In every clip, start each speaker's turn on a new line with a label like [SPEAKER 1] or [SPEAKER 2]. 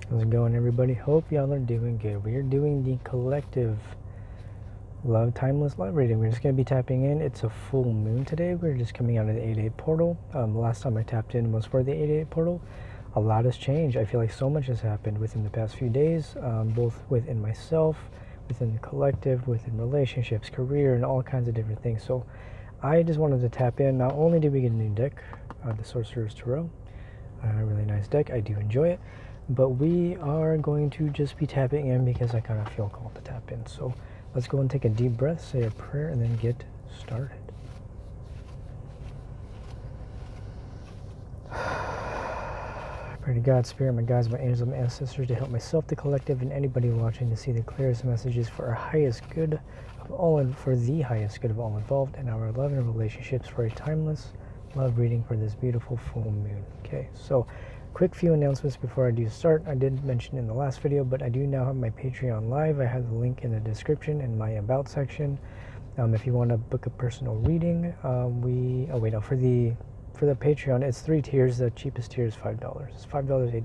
[SPEAKER 1] How's it going, everybody? Hope y'all are doing good. We are doing the collective love timeless love reading. We're just going to be tapping in. It's a full moon today. We're just coming out of the 8-8 portal. The last time I tapped in was for the 8-8 portal. A lot has changed. I feel like so much has happened within the past few days, both within myself, within the collective, within relationships, career, and all kinds of different things. So I just wanted to tap in. Not only did we get a new deck, the Sorcerer's Tarot, a really nice deck. I do enjoy it. But we are going to just be tapping in because I kind of feel called to tap in. So let's go and take a deep breath, say a prayer, and then get started. I pray to God, Spirit, my guides, my angels, my ancestors to help myself, the collective, and anybody watching to see the clearest messages for our highest good of all, and for the highest good of all involved, and our love and relationships for a timeless love reading for this beautiful full moon. Okay, so quick few announcements before I do start. I did mention in the last video, but I do now have my Patreon live. I have the link in the description in my about section. If you want to book a personal reading, for the Patreon, it's 3 tiers. The cheapest tier is $5. It's $5, $8,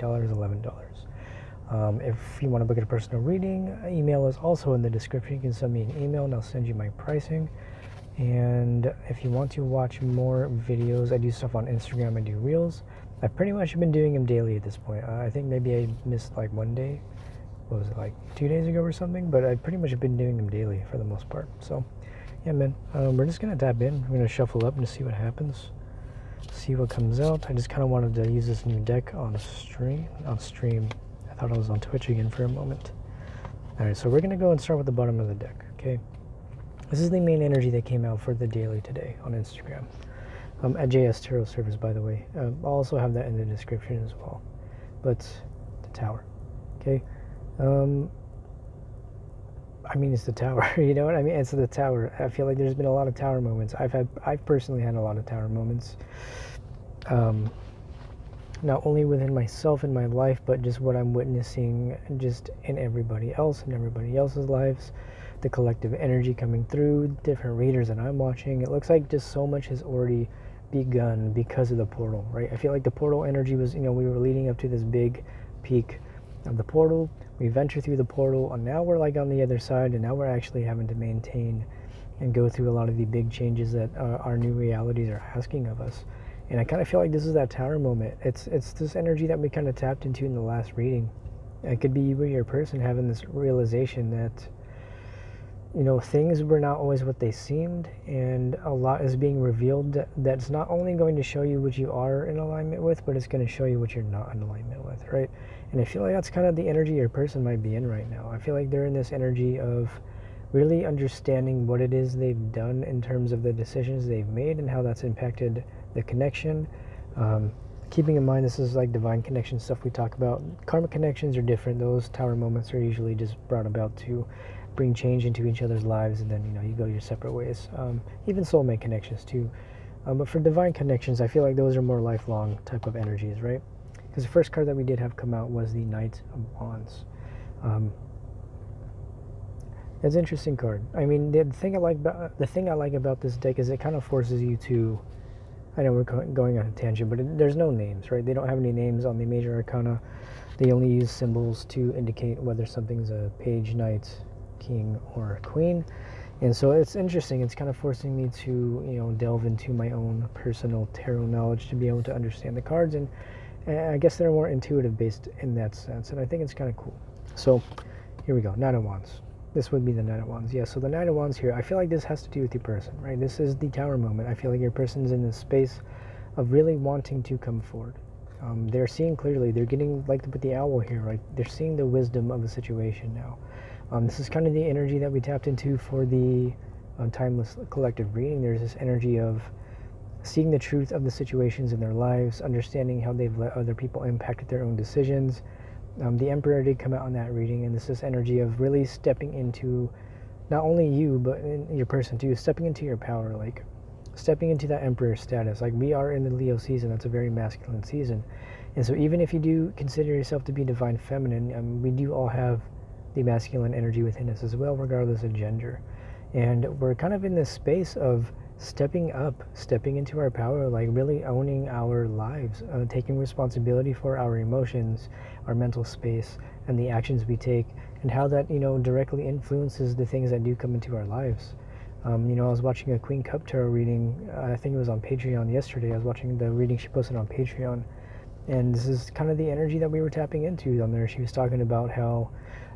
[SPEAKER 1] $11. If you want to book a personal reading, email is also in the description. You can send me an email and I'll send you my pricing. And if you want to watch more videos, I do stuff on Instagram. I do reels. I've pretty much been doing them daily at this point. I think maybe I missed like one day. What was it, like 2 days ago or something? But I've pretty much been doing them daily for the most part. So yeah, man, we're just gonna tap in. We're gonna shuffle up and see what happens, see what comes out. I just kind of wanted to use this new deck on stream. I thought I was on Twitch again for a moment. All right, so we're gonna go and start with the bottom of the deck. Okay, this is the main energy that came out for the daily today on Instagram. At jstarotservice, by the way. I'll also have that in the description as well. But the tower, okay? I mean, it's the tower. You know what I mean? It's the tower. I feel like there's been a lot of tower moments. I've personally had a lot of tower moments. Not only within myself and my life, but just what I'm witnessing, just in everybody else and everybody else's lives. The collective energy coming through, different readers that I'm watching. It looks like just so much has already begun because of the portal, right? I feel like the portal energy was, we were leading up to this big peak of the portal. We ventured through the portal, and now we're like on the other side, and now we're actually having to maintain and go through a lot of the big changes that our new realities are asking of us. And I kind of feel like this is that tower moment. It's this energy that we kind of tapped into in the last reading. It could be you or your person having this realization that things were not always what they seemed, and a lot is being revealed that's not only going to show you what you are in alignment with, but it's going to show you what you're not in alignment with, right? And I feel like that's kind of the energy your person might be in right now. I feel like they're in this energy of really understanding what it is they've done in terms of the decisions they've made and how that's impacted the connection. Keeping in mind, this is like divine connection stuff we talk about. Karmic connections are different. Those tower moments are usually just brought about to bring change into each other's lives, and then you go your separate ways. Even soulmate connections too, but for divine connections, I feel like those are more lifelong type of energies, right? Because the first card that we did have come out was the Knight of Wands. It's an interesting card. I mean, the thing I like about this deck is it kind of forces you to, I know we're going on a tangent, but there's no names, right? They don't have any names on the major arcana. They only use symbols to indicate whether something's a page, knight, king, or queen. And so it's interesting. It's kind of forcing me to delve into my own personal tarot knowledge to be able to understand the cards, and I guess they're more intuitive based in that sense, and I think it's kind of cool. So here we go. Knight of Wands. This would be the Knight of Wands. Yeah, so the Knight of Wands here, I feel like this has to do with your person, right? This is the tower moment. I feel like your person's in this space of really wanting to come forward. They're seeing clearly. They're getting, like with the owl here, right? They're seeing the wisdom of the situation now. This is kind of the energy that we tapped into for the timeless collective reading. There's this energy of seeing the truth of the situations in their lives, understanding how they've let other people impact their own decisions. The Emperor did come out on that reading, and this is energy of really stepping into not only you, but in your person too, stepping into your power, like stepping into that Emperor status. Like, we are in the Leo season. That's a very masculine season. And so even if you do consider yourself to be divine feminine, we do all have the masculine energy within us as well, regardless of gender. And we're kind of in this space of stepping up, stepping into our power, like really owning our lives, taking responsibility for our emotions, our mental space, and the actions we take, and how that, directly influences the things that do come into our lives. I was watching a Queen Cup Tarot reading, I think it was on Patreon yesterday. I was watching the reading she posted on Patreon, and this is kind of the energy that we were tapping into on there. She was talking about how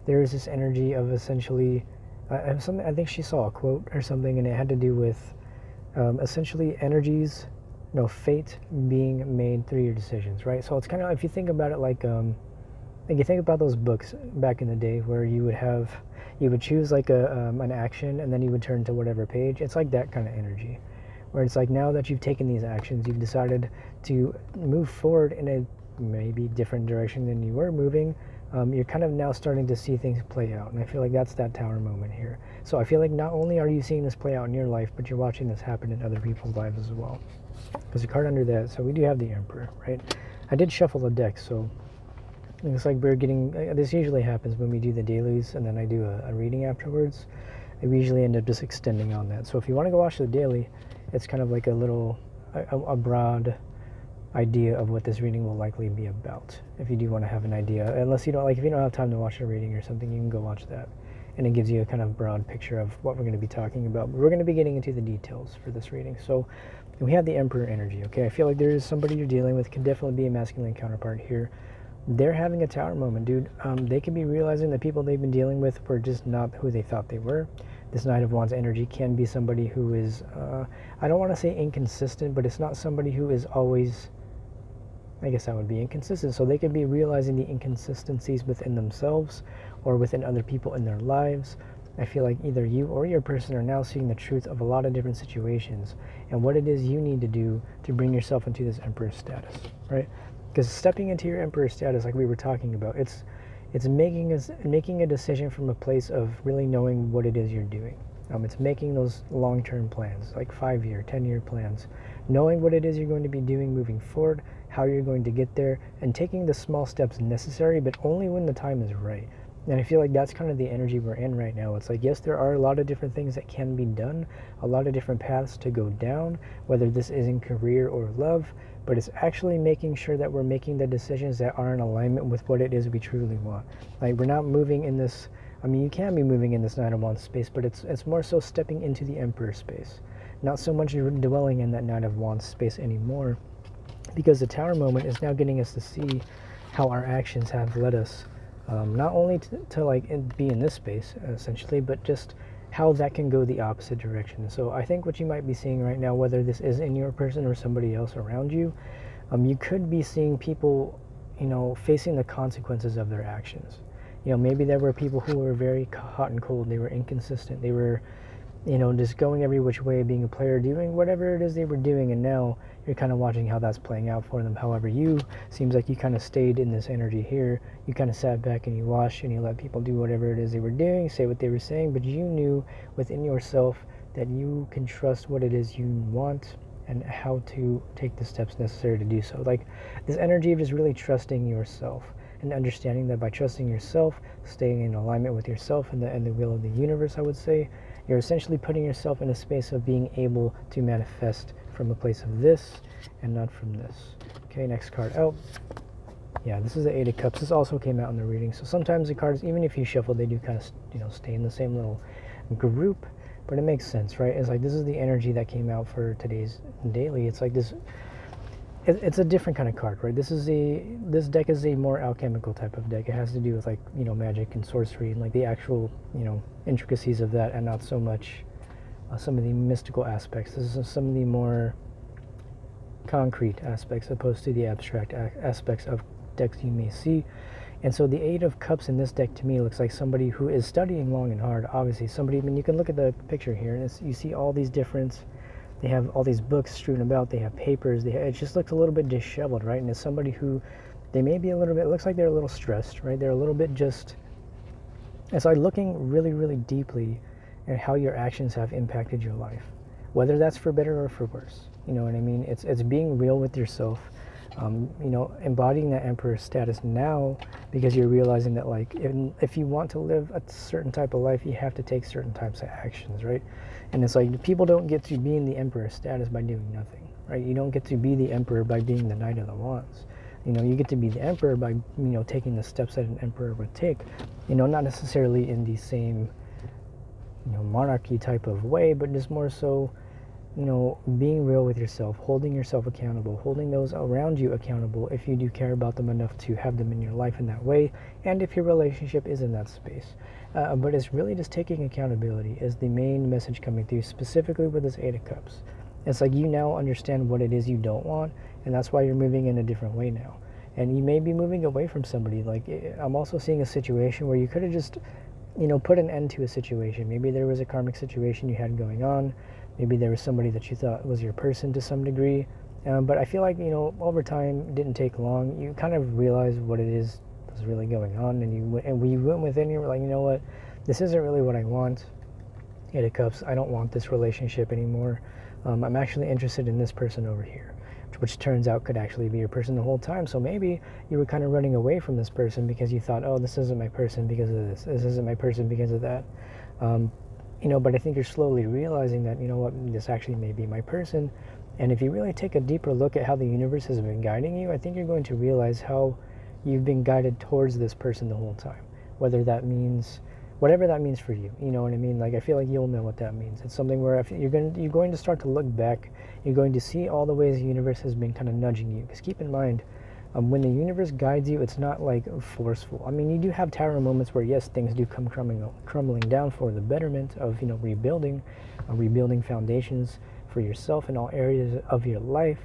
[SPEAKER 1] there is this energy of essentially, I think she saw a quote or something, and it had to do with essentially energies, fate being made through your decisions, right? So it's kind of, if you think about it like you think about those books back in the day where you would choose like an action, and then you would turn to whatever page. It's like that kind of energy, where it's like, now that you've taken these actions, you've decided to move forward in a maybe different direction than you were moving. You're kind of now starting to see things play out, and I feel like that's that tower moment here. So I feel like not only are you seeing this play out in your life, but you're watching this happen in other people's lives as well. Because the card under that, so we do have the Emperor, right? I did shuffle the deck, so it looks like we're getting, this usually happens when we do the dailies and then I do a reading afterwards. We usually end up just extending on that. So if you want to go watch the daily, it's kind of like a broad idea of what this reading will likely be about. If you do want to have an idea, unless you don't, like if you don't have time to watch a reading or something, you can go watch that. And it gives you a kind of broad picture of what we're going to be talking about. But we're going to be getting into the details for this reading. So we have the Emperor energy, okay? I feel like there is somebody you're dealing with, can definitely be a masculine counterpart here. They're having a tower moment, dude. They could be realizing the people they've been dealing with were just not who they thought they were. This Knight of Wands energy can be somebody who is, I don't want to say inconsistent, but it's not somebody who is always, I guess that would be inconsistent. So they could be realizing the inconsistencies within themselves or within other people in their lives. I feel like either you or your person are now seeing the truth of a lot of different situations and what it is you need to do to bring yourself into this Emperor status, right? Because stepping into your Emperor status, like we were talking about, it's making a decision from a place of really knowing what it is you're doing. It's making those long-term plans, like 5-year, 10-year plans, knowing what it is you're going to be doing moving forward, how you're going to get there, and taking the small steps necessary, but only when the time is right. And I feel like that's kind of the energy we're in right now. It's like, yes, there are a lot of different things that can be done, a lot of different paths to go down, whether this is in career or love, but it's actually making sure that we're making the decisions that are in alignment with what it is we truly want. Like, we're not moving in this, I mean, you can be moving in this Knight of Wands space, but it's more so stepping into the Emperor space. Not so much dwelling in that Knight of Wands space anymore, because the Tower moment is now getting us to see how our actions have led us, not only to like be in this space, essentially, but just how that can go the opposite direction. So I think what you might be seeing right now, whether this is in your person or somebody else around you, you could be seeing people, facing the consequences of their actions. Maybe there were people who were very hot and cold. They were inconsistent. They were, just going every which way, being a player, doing whatever it is they were doing, and now you're kind of watching how that's playing out for them. However, seems like you kind of stayed in this energy here. You kind of sat back and you watched and you let people do whatever it is they were doing, say what they were saying, but you knew within yourself that you can trust what it is you want and how to take the steps necessary to do so. Like, this energy of just really trusting yourself and understanding that by trusting yourself, staying in alignment with yourself and the will of the universe, I would say, you're essentially putting yourself in a space of being able to manifest from a place of this and not from this. Okay, next card out. Yeah, this is the Eight of Cups. This also came out in the reading. So sometimes the cards, even if you shuffle, they do kind of, stay in the same little group, but it makes sense, right? It's like, this is the energy that came out for today's daily. It's like this, it's a different kind of card, right? This deck is a more alchemical type of deck. It has to do with like, magic and sorcery and like the actual, intricacies of that, and not so much some of the mystical aspects. This is some of the more concrete aspects opposed to the abstract aspects of decks you may see. And so the Eight of Cups in this deck to me looks like somebody who is studying long and hard. Obviously somebody, I mean, you can look at the picture here and you see all these different, they have all these books strewn about, they have papers, it just looks a little bit disheveled, right? And it's somebody who, they may be a little bit, it looks like they're a little stressed, right? They're a little bit just, it's like looking really, really deeply at how your actions have impacted your life, whether that's for better or for worse. You know what I mean? It's being real with yourself. Embodying that emperor status now, because you're realizing that like if you want to live a certain type of life, you have to take certain types of actions, right? And it's like people don't get to be in the emperor status by doing nothing, right? You don't get to be the emperor by being the Knight of the Wands. You get to be the emperor by taking the steps that an emperor would take, not necessarily in the same monarchy type of way, but just more so being real with yourself, holding yourself accountable, holding those around you accountable if you do care about them enough to have them in your life in that way, and if your relationship is in that space. But it's really just taking accountability is the main message coming through, specifically with this Eight of Cups. It's like you now understand what it is you don't want, and that's why you're moving in a different way now. And you may be moving away from somebody. Like, I'm also seeing a situation where you could have just, put an end to a situation. Maybe there was a karmic situation you had going on. Maybe there was somebody that you thought was your person to some degree. But I feel like, over time, didn't take long. You kind of realized what it is was really going on. And when you went within, you were like, you know what? This isn't really what I want. Eight of Cups, I don't want this relationship anymore. I'm actually interested in this person over here, which turns out could actually be your person the whole time. So maybe you were kind of running away from this person because you thought, oh, this isn't my person because of this. This isn't my person because of that. But I think you're slowly realizing that, this actually may be my person. And if you really take a deeper look at how the universe has been guiding you, I think you're going to realize how you've been guided towards this person the whole time. Whatever that means for you, you know what I mean? Like, I feel like you'll know what that means. It's something where you're going to start to look back. You're going to see all the ways the universe has been kind of nudging you. Because keep in mind, when the universe guides you, it's not like forceful. I mean, you do have tower moments where, yes, things do come crumbling down for the betterment of, rebuilding foundations for yourself in all areas of your life.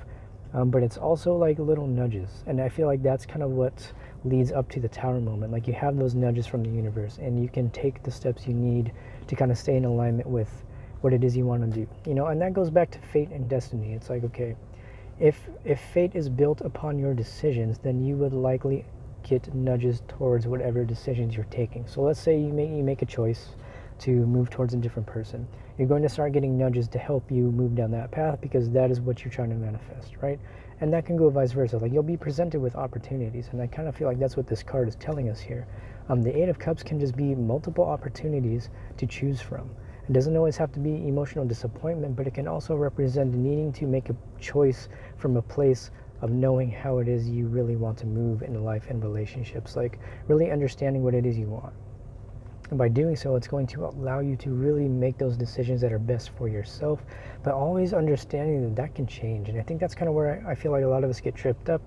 [SPEAKER 1] But it's also like little nudges. And I feel like that's kind of what leads up to the tower moment. Like, you have those nudges from the universe, and you can take the steps you need to kind of stay in alignment with what it is you want to do. And that goes back to fate and destiny. It's like, okay, if fate is built upon your decisions, then you would likely get nudges towards whatever decisions you're taking. So let's say you make a choice to move towards a different person. You're going to start getting nudges to help you move down that path because that is what you're trying to manifest, right? And that can go vice versa. Like, you'll be presented with opportunities, and I kind of feel like that's what this card is telling us here. The Eight of Cups can just be multiple opportunities to choose from. It doesn't always have to be emotional disappointment, but it can also represent needing to make a choice from a place of knowing how it is you really want to move in life and relationships, like really understanding what it is you want. And by doing so, it's going to allow you to really make those decisions that are best for yourself, but always understanding that can change. And I think that's kind of where I feel like a lot of us get tripped up,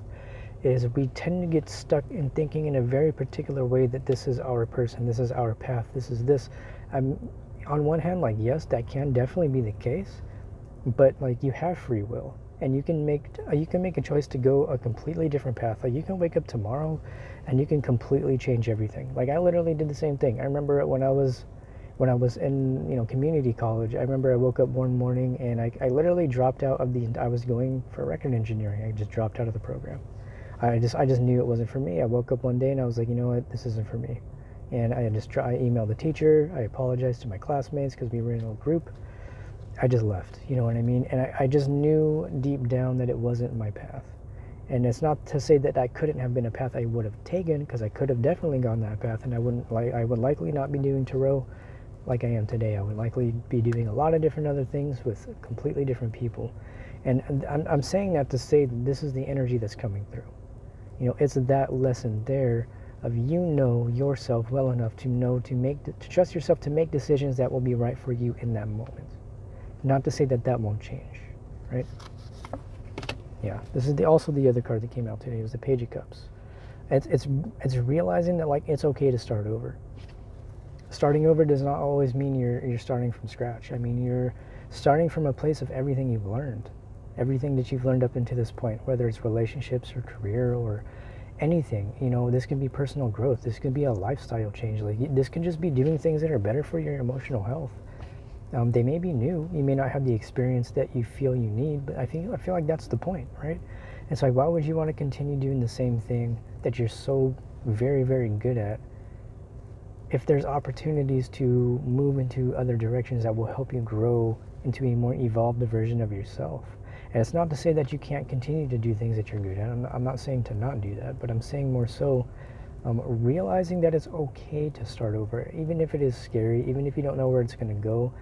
[SPEAKER 1] is we tend to get stuck in thinking in a very particular way that this is our person, this is our path, this is this. On one hand, like, yes, that can definitely be the case, but like, you have free will, and you can make a choice to go a completely different path. Like, you can wake up tomorrow and you can completely change everything. Like, I literally did the same thing. I remember when I was in community college, I remember I woke up one morning and I literally dropped out of I was going for record engineering. I just dropped out of the program. I just knew it wasn't for me. I woke up one day and I was like, you know what, this isn't for me. And I emailed the teacher. I apologized to my classmates because we were in a group. I just left, you know what I mean? And I just knew deep down that it wasn't my path. And it's not to say that that couldn't have been a path I would have taken, because I could have definitely gone that path, and I would likely not be doing tarot like I am today. I would likely be doing a lot of different other things with completely different people. And I'm saying that to say that this is the energy that's coming through. It's that lesson there of yourself well enough to trust yourself to make decisions that will be right for you in that moment. Not to say that won't change, right? Yeah, this is also the other card that came out today. It was the Page of Cups. It's realizing that, like, it's okay to start over. Starting over does not always mean you're starting from scratch. I mean, you're starting from a place of everything you've learned, everything that you've learned up until this point, whether it's relationships or career or anything. This can be personal growth. This could be a lifestyle change. Like, this can just be doing things that are better for your emotional health. They may be new. You may not have the experience that you feel you need, but I feel like that's the point, right? It's like, why would you want to continue doing the same thing that you're so very, very good at if there's opportunities to move into other directions that will help you grow into a more evolved version of yourself? And it's not to say that you can't continue to do things that you're good at. I'm not saying to not do that, but I'm saying more so realizing that it's okay to start over, even if it is scary, even if you don't know where it's going to go.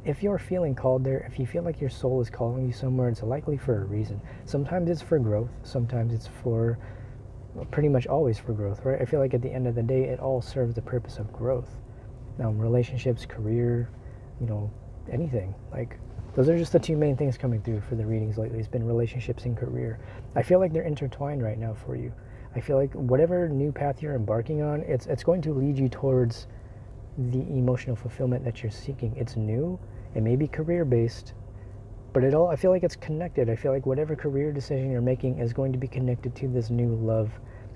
[SPEAKER 1] If you're feeling called there, if you feel like your soul is calling you somewhere, it's likely for a reason. Sometimes it's for growth, sometimes it's for, pretty much always for growth, right? I feel like at the end of the day, it all serves the purpose of growth. Relationships, career, anything. Like, those are just the two main things coming through for the readings lately. It's been relationships and career. I feel like they're intertwined right now for you. I feel like whatever new path you're embarking on, it's going to lead you towards the emotional fulfillment that you're seeking. It's new. It may be career-based, but I feel like it's connected. I feel like whatever career decision you're making is going to be connected to this new love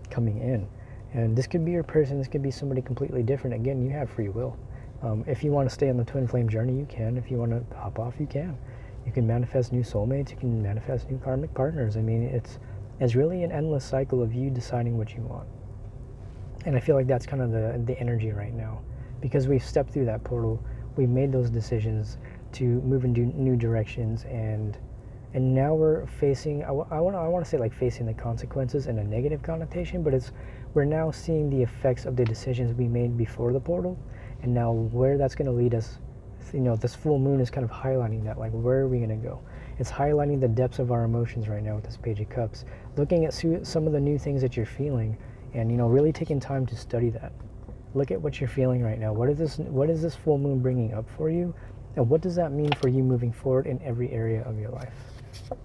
[SPEAKER 1] coming in. And this could be your person. This could be somebody completely different. Again, you have free will. If you want to stay on the twin flame journey, you can. If you want to hop off, you can. You can manifest new soulmates. You can manifest new karmic partners. I mean, it's really an endless cycle of you deciding what you want. And I feel like that's kind of the energy right now. Because we've stepped through that portal, we've made those decisions to move in new directions, and now we're facing, I want to say like facing the consequences in a negative connotation, but we're now seeing the effects of the decisions we made before the portal, and now where that's going to lead us. This full moon is kind of highlighting that, like, where are we going to go? It's highlighting the depths of our emotions right now with this Page of Cups, looking at some of the new things that you're feeling, and really taking time to study that. Look at what you're feeling right now. What is this full moon bringing up for you? And what does that mean for you moving forward in every area of your life?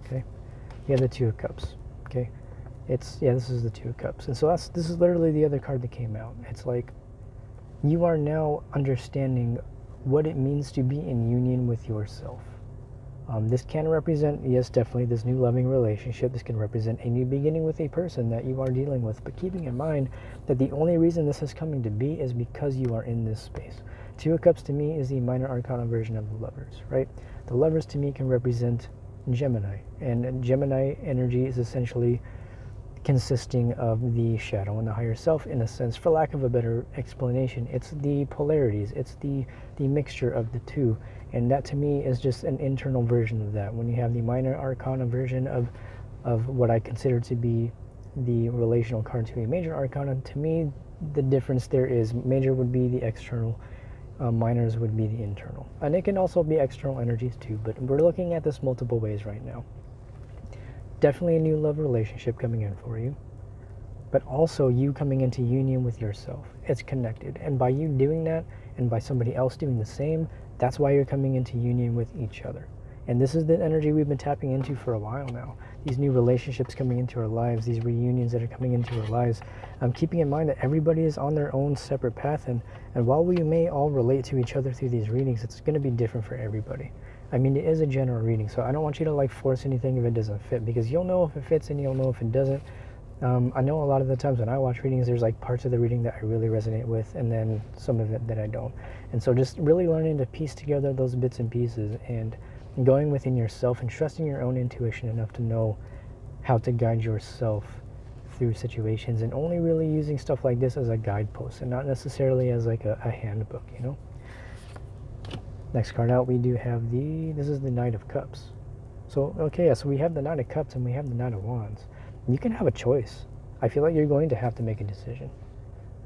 [SPEAKER 1] Okay? You have the Two of Cups. Okay? This is the Two of Cups. And so this is literally the other card that came out. It's like you are now understanding what it means to be in union with yourself. This can represent, yes, definitely, this new loving relationship. This can represent a new beginning with a person that you are dealing with. But keeping in mind that the only reason this is coming to be is because you are in this space. Two of Cups to me is the minor arcana version of the Lovers, right? The Lovers to me can represent Gemini. And Gemini energy is essentially consisting of the shadow and the higher self, in a sense, for lack of a better explanation. It's the polarities. It's the mixture of the two. And that to me is just an internal version of that. When you have the minor arcana version of what I consider to be the relational card to a major arcana, to me the difference there is major would be the external, minors would be the internal. And it can also be external energies too, but we're looking at this multiple ways right now. Definitely a new love relationship coming in for you, but also you coming into union with yourself. It's connected. And by you doing that, and by somebody else doing the same, that's why you're coming into union with each other. And this is the energy we've been tapping into for a while now. These new relationships coming into our lives, these reunions that are coming into our lives. Keeping in mind that everybody is on their own separate path, and while we may all relate to each other through these readings, it's going to be different for everybody. I mean, it is a general reading, so I don't want you to like force anything if it doesn't fit, because you'll know if it fits and you'll know if it doesn't. I know a lot of the times when I watch readings, there's like parts of the reading that I really resonate with, and then some of it that I don't. And so just really learning to piece together those bits and pieces, and going within yourself and trusting your own intuition enough to know how to guide yourself through situations, and only really using stuff like this as a guidepost and not necessarily as like a handbook, Next card out, we do have this is the Knight of Cups. So, okay, so we have the Knight of Cups and we have the Knight of Wands. You can have a choice. I feel like you're going to have to make a decision,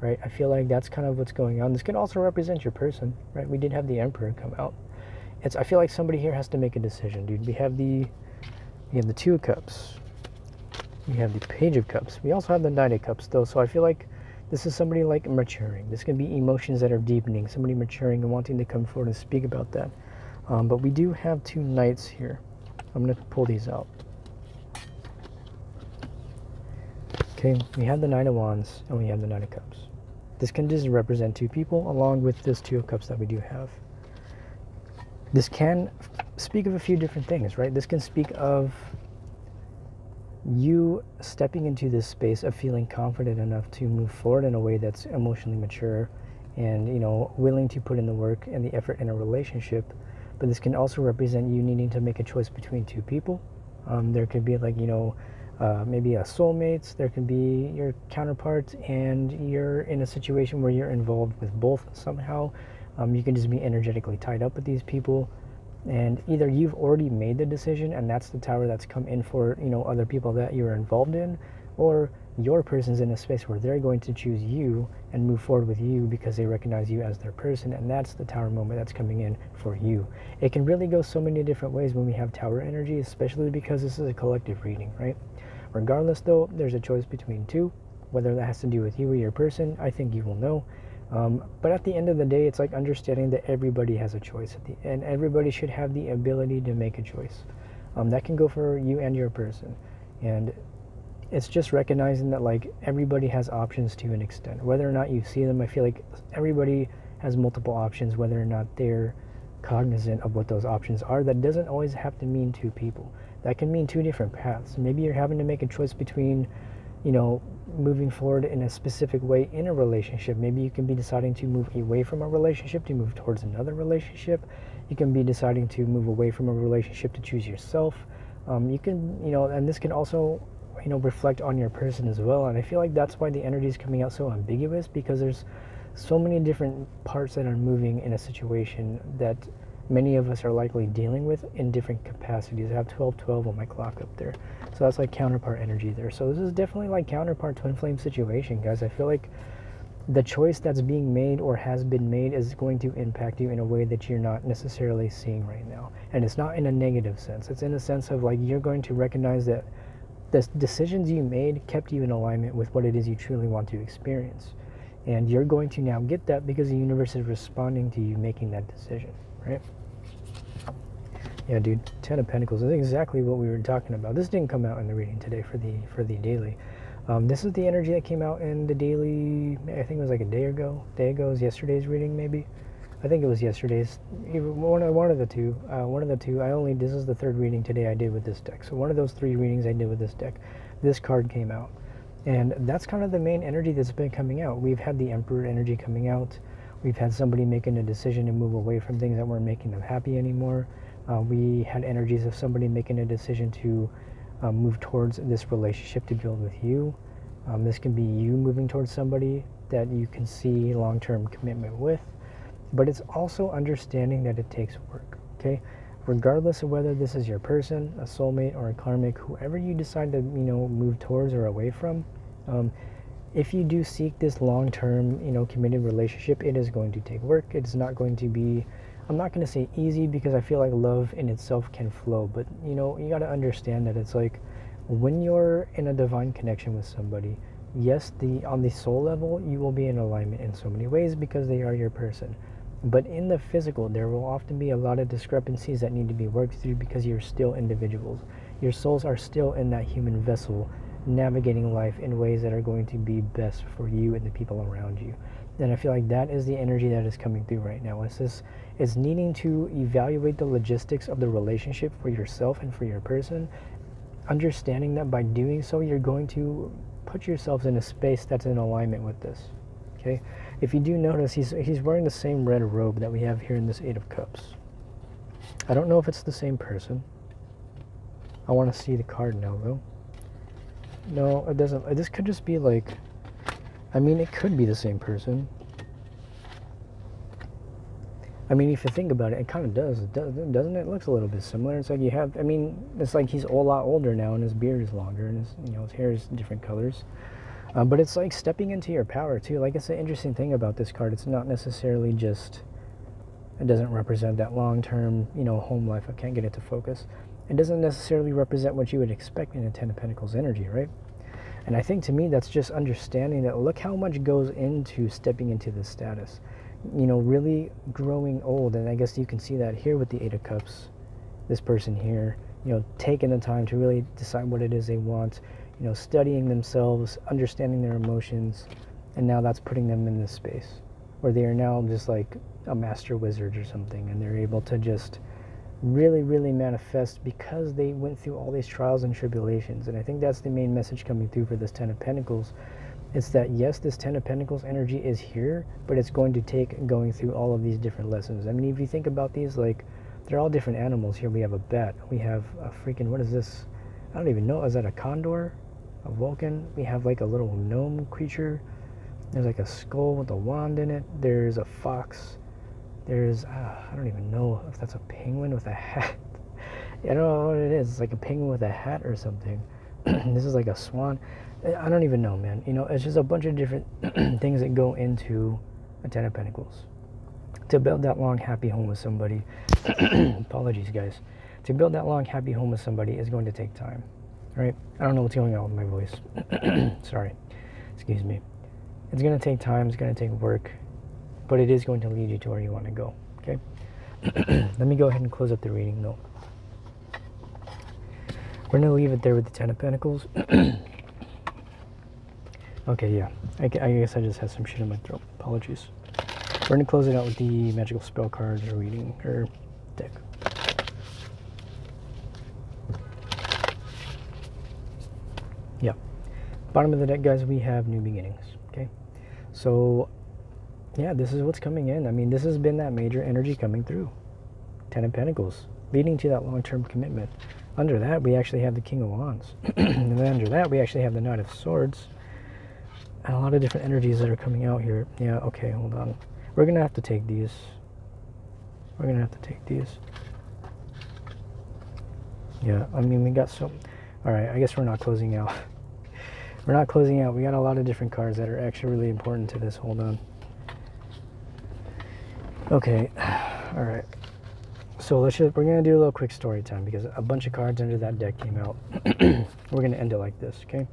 [SPEAKER 1] right? I feel like that's kind of what's going on. This could also represent your person, right? We did have the Emperor come out. I feel like somebody here has to make a decision, dude. We have the Two of Cups. We have the Page of Cups. We also have the Knight of Cups, though. So I feel like this is somebody like maturing. This can be emotions that are deepening, somebody maturing and wanting to come forward and speak about that. But we do have two Knights here. I'm going to pull these out. Okay, we have the Knight of Wands and we have the Knight of Cups. This can just represent two people along with this Two of Cups that we do have. This can speak of a few different things, right? This can speak of you stepping into this space of feeling confident enough to move forward in a way that's emotionally mature and, willing to put in the work and the effort in a relationship. But this can also represent you needing to make a choice between two people. There could be like, maybe a soulmate. There can be your counterpart, and you're in a situation where you're involved with both somehow. You can just be energetically tied up with these people. And either you've already made the decision and that's the tower that's come in for, other people that you're involved in, or your person's in a space where they're going to choose you and move forward with you because they recognize you as their person, and that's the tower moment that's coming in for you. It can really go so many different ways when we have tower energy, especially because this is a collective reading, right? Regardless though, there's a choice between two. Whether that has to do with you or your person, I think you will know. But at the end of the day, it's like understanding that everybody has a choice and everybody should have the ability to make a choice. That can go for you and your person. And it's just recognizing that like everybody has options to an extent. Whether or not you see them, I feel like everybody has multiple options, whether or not they're cognizant of what those options are. That doesn't always have to mean two people. That can mean two different paths. Maybe you're having to make a choice between, moving forward in a specific way in a relationship. Maybe you can be deciding to move away from a relationship to move towards another relationship. You can be deciding to move away from a relationship to choose yourself. You can, and this can also, reflect on your person as well. And I feel like that's why the energy is coming out so ambiguous, because there's so many different parts that are moving in a situation that many of us are likely dealing with in different capacities. I have 1212 on my clock up there. So that's like counterpart energy there. So this is definitely like counterpart twin flame situation, guys. I feel like the choice that's being made or has been made is going to impact you in a way that you're not necessarily seeing right now. And it's not in a negative sense. It's in a sense of like you're going to recognize that the decisions you made kept you in alignment with what it is you truly want to experience. And you're going to now get that because the universe is responding to you making that decision, right? Yeah, dude, 10 of Pentacles is exactly what we were talking about. This didn't come out in the reading today for the daily. This is the energy that came out in the daily, I think it was like a day ago. Day ago is yesterday's reading, maybe. I think it was yesterday's. One of the two. This is the third reading today I did with this deck. So one of those three readings I did with this deck, this card came out. And that's kind of the main energy that's been coming out. We've had the Emperor energy coming out. We've had somebody making a decision to move away from things that weren't making them happy anymore. We had energies of somebody making a decision to move towards this relationship to build with you. This can be you moving towards somebody that you can see long-term commitment with. But it's also understanding that it takes work, okay? Regardless of whether this is your person, a soulmate, or a karmic, whoever you decide to, move towards or away from, if you do seek this long-term, committed relationship, it is going to take work. It's not going to be, I'm not going to say easy, because I feel like love in itself can flow, but, you got to understand that it's like when you're in a divine connection with somebody, yes, on the soul level, you will be in alignment in so many ways because they are your person. But in the physical, there will often be a lot of discrepancies that need to be worked through because you're still individuals. Your souls are still in that human vessel, navigating life in ways that are going to be best for you and the people around you. And I feel like that is the energy that is coming through right now. It's needing to evaluate the logistics of the relationship for yourself and for your person, understanding that by doing so, you're going to put yourselves in a space that's in alignment with this. Okay, if you do notice, he's wearing the same red robe that we have here in this Eight of Cups. I don't know if it's the same person. I want to see the card now, though. No, it doesn't. This could just be like, it could be the same person. If you think about it, it kind of does. Doesn't it? It looks a little bit similar. It's like you have, it's like he's a lot older now and his beard is longer and his hair is different colors. But it's like stepping into your power too. Like, it's an interesting thing about this card. It's not necessarily just, it doesn't represent that long-term, home life. I can't get it to focus. It doesn't necessarily represent what you would expect in a Ten of Pentacles energy, right? And I think to me, that's just understanding that look how much goes into stepping into this status. Really growing old. And I guess you can see that here with the Eight of Cups. This person here, taking the time to really decide what it is they want. Studying themselves, understanding their emotions, and now that's putting them in this space where they are now just like a master wizard or something, and they're able to just really, really manifest because they went through all these trials and tribulations. And I think that's the main message coming through for this Ten of Pentacles. It's that, yes, this Ten of Pentacles energy is here, but it's going to take going through all of these different lessons. If you think about these, like, they're all different animals. Here we have a bat. We have a freaking, what is this? I don't even know. Is that a condor? A Vulcan? We have like a little gnome creature. There's like a skull with a wand in it. There's a fox. There's, I don't even know if that's a penguin with a hat. I don't know what it is. It's like a penguin with a hat or something. This is like a swan. I don't even know, man. You know, it's just a bunch of different things that go into a Ten of Pentacles. To build that long, happy home with somebody, apologies, guys. To build that long, happy home with somebody is going to take time, right? I don't know what's going on with my voice. Sorry. Excuse me. It's going to take time. It's going to take work. But it is going to lead you to where you want to go, okay? Let me go ahead and close up the reading, though. We're going to leave it there with the Ten of Pentacles. Okay, yeah. I guess I just had some shit in my throat. Apologies. We're going to close it out with the magical spell cards or reading or deck. Yeah. Bottom of the deck, guys, we have new beginnings, okay? So, yeah, this is what's coming in. I mean, this has been that major energy coming through. Ten of Pentacles, leading to that long-term commitment. Under that, we actually have the King of Wands. And then under that, we actually have the Knight of Swords. And a lot of different energies that are coming out here. Yeah, okay, hold on. We're going to have to take these. We're going to have to take these. Yeah, I mean, we got some... Alright, I guess we're not closing out. We're not closing out. We got a lot of different cards that are actually really important to this. Hold on. Okay, alright. So we're going to do a little quick story time because a bunch of cards under that deck came out. We're going to end it like this, okay?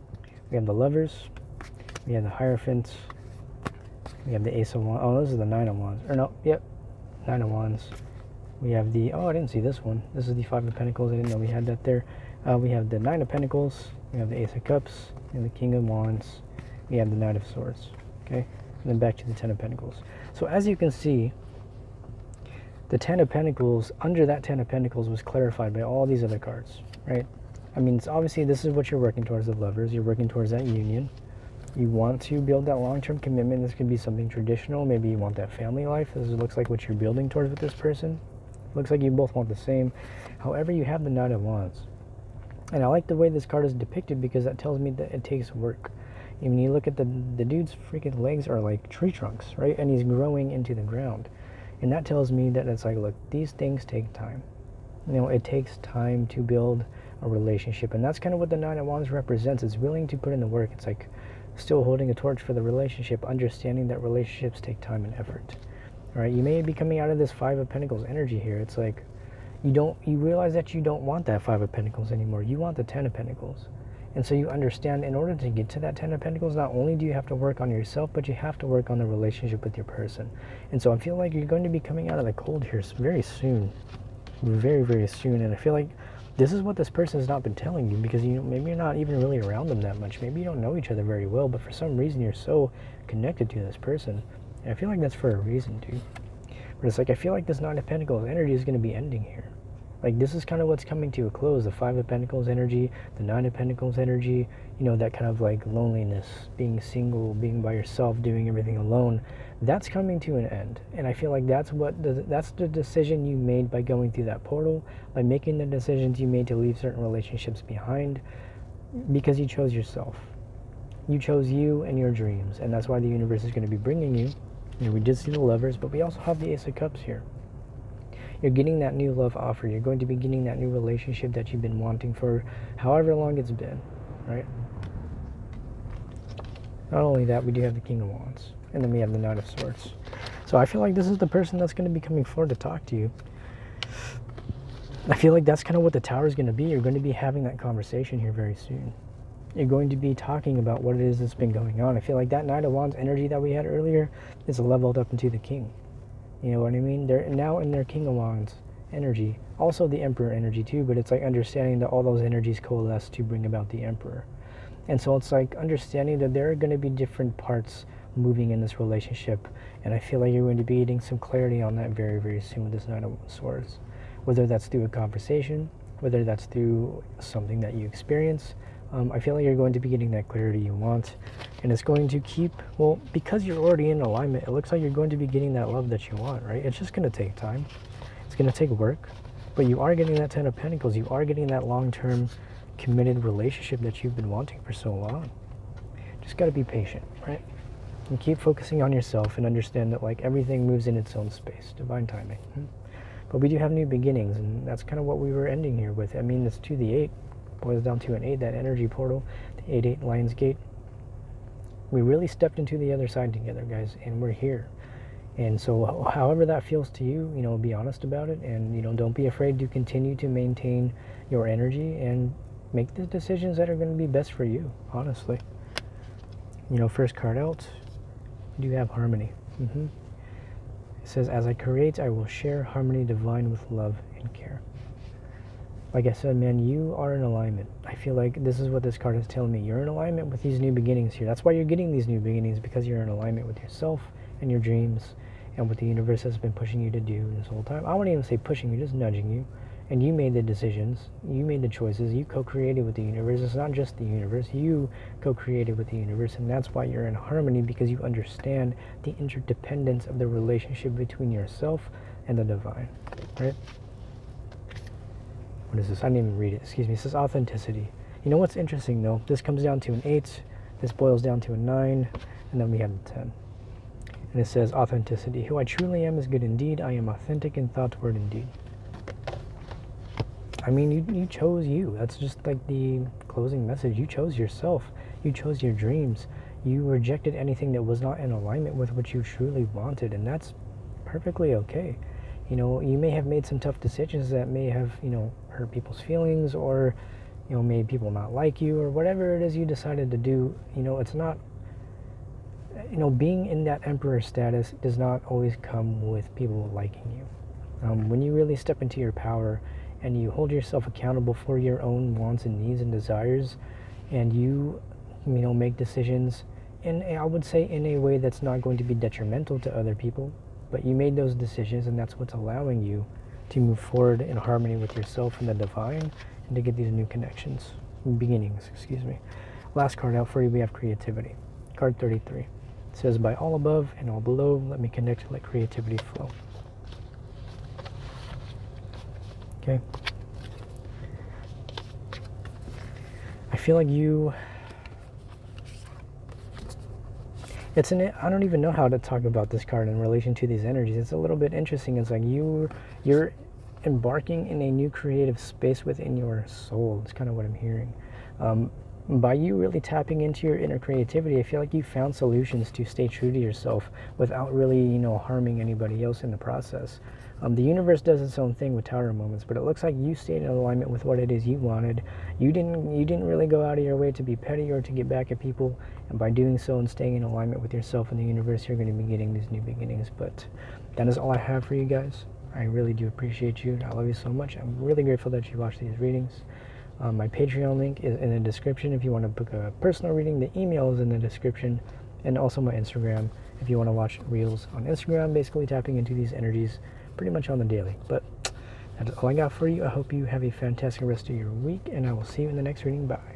[SPEAKER 1] We have the Lovers. We have the Hierophant. We have the Ace of Wands. Oh, this is the Nine of Wands. Or no, yep. Nine of Wands. We have the... Oh, I didn't see this one. This is the Five of Pentacles. I didn't know we had that there. We have the Nine of Pentacles. We have the Ace of Cups. And the King of Wands. We have the Knight of Swords. Okay? And then back to the Ten of Pentacles. So as you can see, the Ten of Pentacles, under that Ten of Pentacles was clarified by all these other cards, right? I mean, it's obviously this is what you're working towards, the Lovers. You're working towards that union. You want to build that long-term commitment. This could be something traditional. Maybe you want that family life. This looks like what you're building towards with this person. Looks like you both want the same. However, you have the Knight of Wands. And I like the way this card is depicted because that tells me that it takes work. I mean, you look at the dude's freaking legs are like tree trunks, right? And he's growing into the ground. And that tells me that it's like, look, these things take time. You know, it takes time to build a relationship. And that's kind of what the Nine of Wands represents. It's willing to put in the work. It's like still holding a torch for the relationship, understanding that relationships take time and effort. All right, you may be coming out of this Five of Pentacles energy here. It's like you realize that you don't want that Five of Pentacles anymore. You want the Ten of Pentacles. And so you understand in order to get to that Ten of Pentacles, not only do you have to work on yourself, but you have to work on the relationship with your person. And so I feel like you're going to be coming out of the cold here very soon. Very, very soon. And I feel like this is what this person has not been telling you because maybe you're not even really around them that much. Maybe you don't know each other very well, but for some reason you're so connected to this person. And I feel like that's for a reason, dude. But it's like I feel like this Nine of Pentacles energy is going to be ending here. Like this is kind of what's coming to a close. The Five of Pentacles energy, the Nine of Pentacles energy, you know, that kind of like loneliness, being single, being by yourself, doing everything alone. That's coming to an end. And I feel like that's the decision you made by going through that portal, by making the decisions you made to leave certain relationships behind because you chose yourself. You chose you and your dreams. And that's why the universe is going to be bringing you. You know, we did see the Lovers, but we also have the Ace of Cups here. You're getting that new love offer. You're going to be getting that new relationship that you've been wanting for however long it's been, right? Not only that, we do have the King of Wands. And then we have the Knight of Swords. So I feel like this is the person that's going to be coming forward to talk to you. I feel like that's kind of what the Tower is going to be. You're going to be having that conversation here very soon. You're going to be talking about what it is that's been going on. I feel like that Knight of Wands energy that we had earlier is leveled up into the King. You know what I mean? They're now in their King of Wands energy. Also the Emperor energy too, but it's like understanding that all those energies coalesce to bring about the Emperor. And so it's like understanding that there are going to be different parts moving in this relationship. And I feel like you're going to be getting some clarity on that very, very soon with this Knight of Swords. Whether that's through a conversation, whether that's through something that you experience, I feel like you're going to be getting that clarity you want. And it's going to keep, well, because you're already in alignment, it looks like you're going to be getting that love that you want, right? It's just going to take time. It's going to take work. But you are getting that Ten of Pentacles. You are getting that long-term committed relationship that you've been wanting for so long. Just got to be patient, right? And keep focusing on yourself and understand that like everything moves in its own space, divine timing. But we do have new beginnings, and that's kind of what we were ending here with. I mean, it's to the 8, boils down to an 8, that energy portal, the 8-8 Lion's Gate. We really stepped into the other side together, guys, and we're here. And so however that feels to you, be honest about it, and don't be afraid to continue to maintain your energy and make the decisions that are going to be best for you, honestly. First card out, we do have harmony. It says, as I create, I will share harmony divine with love and care. Like I said, man, you are in alignment. I feel like this is what this card is telling me. You're in alignment with these new beginnings here. That's why you're getting these new beginnings, because you're in alignment with yourself and your dreams and what the universe has been pushing you to do this whole time. I wouldn't even say pushing you, just nudging you. And you made the decisions. You made the choices. You co-created with the universe. It's not just the universe. You co-created with the universe. And that's why you're in harmony, because you understand the interdependence of the relationship between yourself and the divine. Right? What is this? I didn't even read it. Excuse me. It says authenticity. You know what's interesting, though? This comes down to an 8. This boils down to a 9. And then we have the 10. And it says authenticity. Who I truly am is good indeed. I am authentic in thought, word, and deed. I mean, you chose you. That's just like the closing message. You chose yourself. You chose your dreams. You rejected anything that was not in alignment with what you truly wanted, and that's perfectly okay. You may have made some tough decisions that may have, hurt people's feelings, or, made people not like you, or whatever it is you decided to do. It's not, being in that emperor status does not always come with people liking you. When you really step into your power and you hold yourself accountable for your own wants and needs and desires, and you make decisions, and I would say in a way that's not going to be detrimental to other people, but you made those decisions, and that's what's allowing you to move forward in harmony with yourself and the divine, and to get these new beginnings. Last card out for you, we have creativity. Card 33. It says, by all above and all below, let me connect, let creativity flow. Okay. I feel like I don't even know how to talk about this card in relation to these energies. It's a little bit interesting. It's like you're embarking in a new creative space within your soul. It's kind of what I'm hearing. By you really tapping into your inner creativity, I feel like you found solutions to stay true to yourself without really, harming anybody else in the process. The universe does its own thing with tower moments, but it looks like you stayed in alignment with what it is you wanted. You didn't really go out of your way to be petty or to get back at people, and by doing so and staying in alignment with yourself and the universe, you're going to be getting these new beginnings. But that is all I have for you guys. I really do appreciate you. I love you so much. I'm really grateful that you watched these readings. My Patreon link is in the description if you want to book a personal reading. The email is in the description, and also my Instagram if you want to watch reels on Instagram, basically tapping into these energies pretty much on the daily. But that's all I got for you. I hope you have a fantastic rest of your week, and I will see you in the next reading. Bye.